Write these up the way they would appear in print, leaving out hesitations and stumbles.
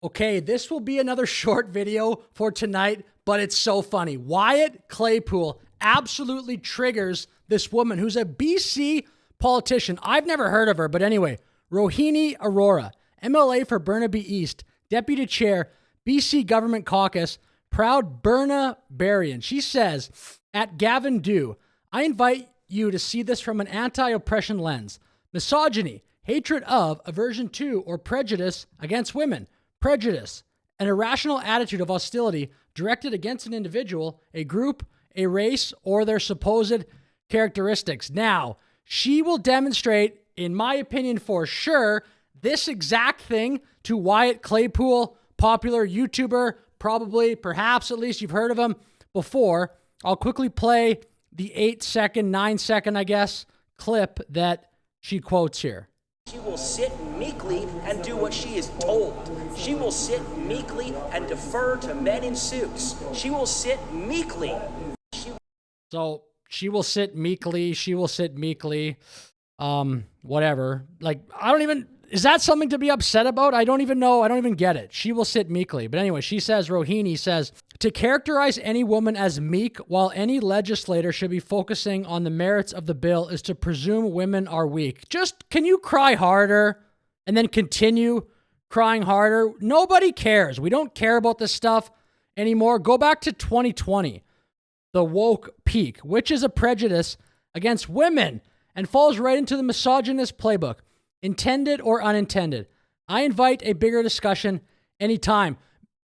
Okay, this will be another short video for tonight, but it's so funny. Wyatt Claypool absolutely triggers this woman who's a BC politician. I've never heard of her, but anyway, Rohini Arora, MLA for Burnaby East, Deputy Chair, BC Government Caucus, proud Burna-Berrien. She says, at Gavin Dew, I invite you to see this from an anti-oppression lens. Misogyny, hatred of, aversion to, or prejudice against women. Prejudice, an irrational attitude of hostility directed against an individual, a group, a race, or their supposed characteristics. Now, she will demonstrate, in my opinion for sure, this exact thing to Wyatt Claypool, popular YouTuber, probably, perhaps at least you've heard of him before. I'll quickly play the 8-second, 9-second, I guess, clip that she quotes here. She will sit meekly and do what she is told. She will sit meekly and defer to men in suits. She will sit meekly. So she will sit meekly. She will sit meekly. Whatever. Like, is that something to be upset about? I don't even know. I don't even get it. She will sit meekly. But anyway, she says, Rohini says, to characterize any woman as meek while any legislator should be focusing on the merits of the bill is to presume women are weak. Just, can you cry harder and then continue crying harder? Nobody cares. We don't care about this stuff anymore. Go back to 2020, the woke peak, which is a prejudice against women and falls right into the misogynist playbook, intended or unintended. I invite a bigger discussion anytime.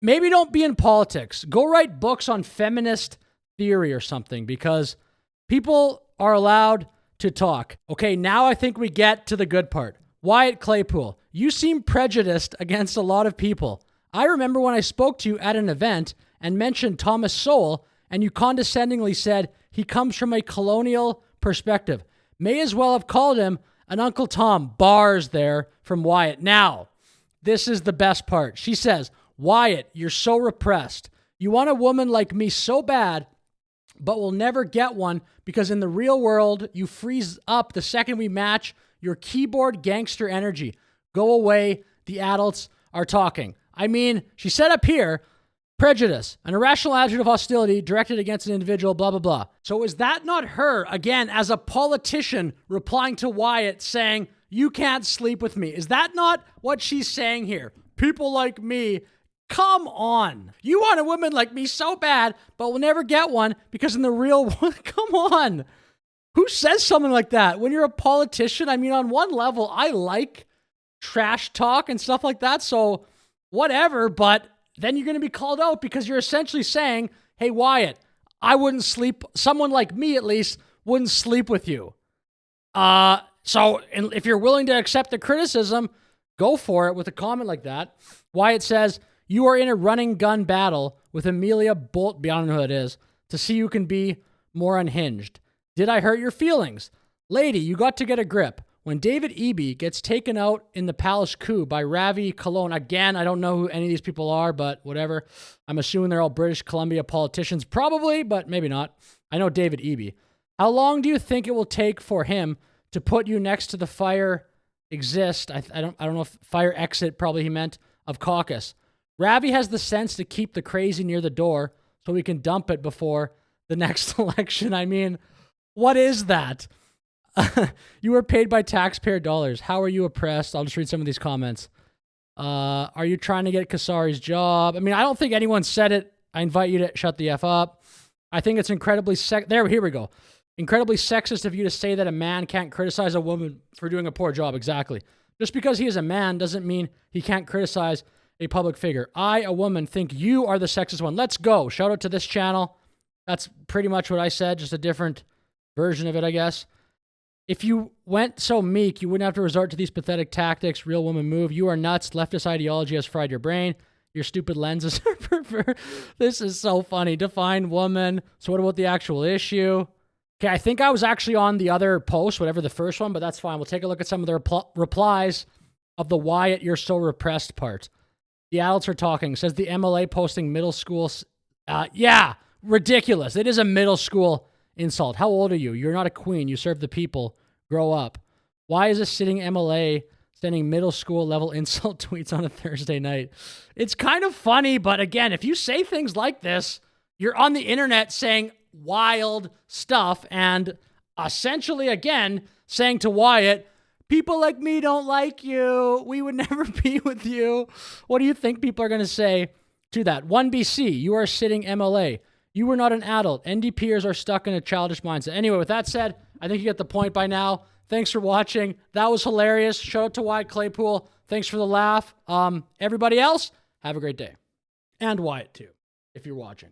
Maybe don't be in politics. Go write books on feminist theory or something, because people are allowed to talk. Okay, now I think we get to the good part. Wyatt Claypool, you seem prejudiced against a lot of people. I remember when I spoke to you at an event and mentioned Thomas Sowell, and you condescendingly said he comes from a colonial perspective. May as well have called him an Uncle Tom. Bars there from Wyatt. Now, this is the best part. She says, Wyatt, you're so repressed. You want a woman like me so bad, but will never get one because in the real world, you freeze up the second we match your keyboard gangster energy. Go away. The adults are talking. I mean, she said up here, prejudice, an irrational attitude of hostility directed against an individual, blah, blah, blah. So is that not her, again, as a politician, replying to Wyatt saying, you can't sleep with me? Is that not what she's saying here? People like me, come on. You want a woman like me so bad, but will never get one because in the real world, come on. Who says something like that? When you're a politician, I mean, on one level, I like trash talk and stuff like that, so whatever, but then you're going to be called out because you're essentially saying, hey, Wyatt, I wouldn't sleep, someone like me at least, wouldn't sleep with you. So if you're willing to accept the criticism, go for it with a comment like that. Wyatt says, you are in a running gun battle with Amelia Bolt, I don't know who that is, to see who can be more unhinged. Did I hurt your feelings? Lady, you got to get a grip. When David Eby gets taken out in the Palace coup by Ravi Cologne, again, I don't know who any of these people are, but whatever. I'm assuming they're all British Columbia politicians, probably, but maybe not. I know David Eby. How long do you think it will take for him to put you next to the fire exist? I don't know if fire exit probably he meant of caucus. Ravi has the sense to keep the crazy near the door so we can dump it before the next election. I mean, what is that? You were paid by taxpayer dollars. How are you oppressed? I'll just read some of these comments. Are you trying to get Kasari's job? I mean, I don't think anyone said it. I invite you to shut the F up. I think it's incredibly here we go. Incredibly sexist of you to say that a man can't criticize a woman for doing a poor job. Exactly. Just because he is a man doesn't mean he can't criticize a public figure. I, a woman, think you are the sexist one. Let's go. Shout out to this channel. That's pretty much what I said, just a different version of it, I guess. If you went so meek, you wouldn't have to resort to these pathetic tactics. Real woman move. You are nuts. Leftist ideology has fried your brain. Your stupid lenses are perverted. This is so funny. Define woman. So what about the actual issue? Okay, I think I was actually on the other post, whatever the first one, but that's fine. We'll take a look at some of the replies of the Wyatt, you're so repressed part. The adults are talking. Says the MLA posting middle school. Yeah, ridiculous. It is a middle school insult. How old are you? You're not a queen. You serve the people. Grow up. Why is a sitting MLA sending middle school level insult tweets on a Thursday night. It's kind of funny, but again, if you say things like this, you're on the internet saying wild stuff and essentially, again, saying to Wyatt, people like me don't like you. We would never be with you. What do you think people are going to say to that? 1BC, you are sitting MLA. You were not an adult. NDPers are stuck in a childish mindset. Anyway, with that said, I think you get the point by now. Thanks for watching. That was hilarious. Shout out to Wyatt Claypool. Thanks for the laugh. Everybody else, have a great day. And Wyatt, too, if you're watching.